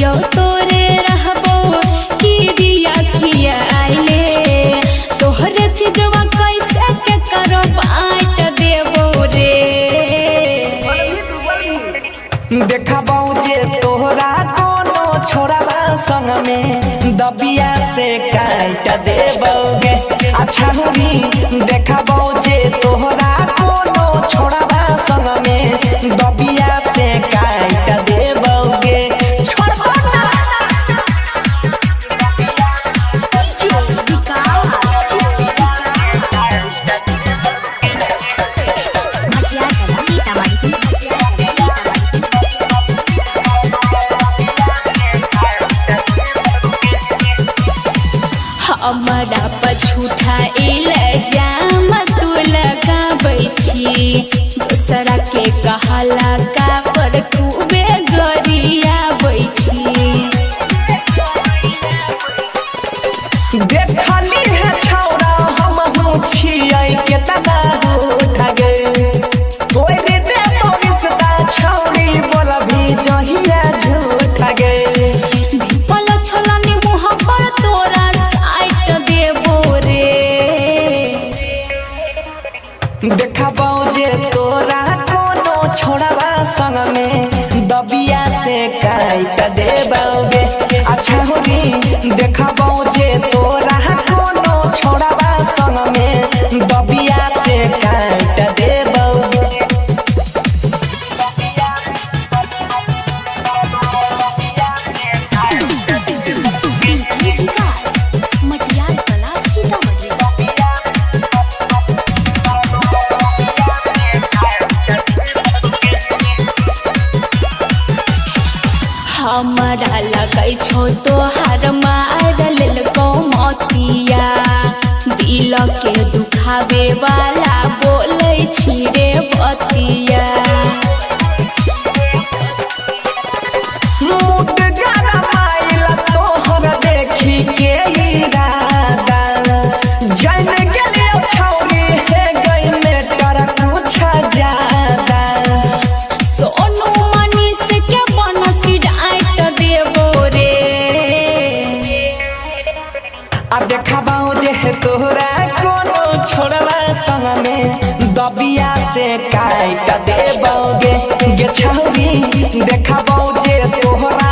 जियो तोरे रहबो की दिया खिया आइले तोहरे चीजवा कैसे के करो बांट देबो रे देखबो जे तोहरा कोनो छोराबा संग में दबिया से काट देबोगे अच्छा होगी देखबो जे तोहरा कोनो छोराबा संग में दबिया से काट देबोगे हमारा पछूठा इल्जाम तू लगाबै छी दूसरा के कहला का पर खूबे गरियाबै छी देखली है छौरा हम छियै केतना उठा गए तोरे दे रिश्ता छौरी बोलभी जहिया झूठ गए पल छलनी मुँह पर तोरा साइट देबो रे देखबो जे तोरा कोनो छोड़ाबा संग में दबिया से काट देबोगे अच्छा होगी देखबो जे तोरा कोनो छोड़ाबा संग में दबिया से काट देबोगे मटियार कला सीतामढ़ी हमारा लगै छो तोहार मार लेलको मतिया दिल के दुखावे वाला बोलै छी रे बतिया मुट गरमाइल तोहर देखी के इरादा जान गेलियो छौरी हे गई में कर कुछ ज्यादा सोनू मनीष के बनसी डाइट देबो रे आ देखबो जे तोहरा कोनो छोड़वा संग में दबिया से काट देबोगे गे छौरी देखबो जे तोहरा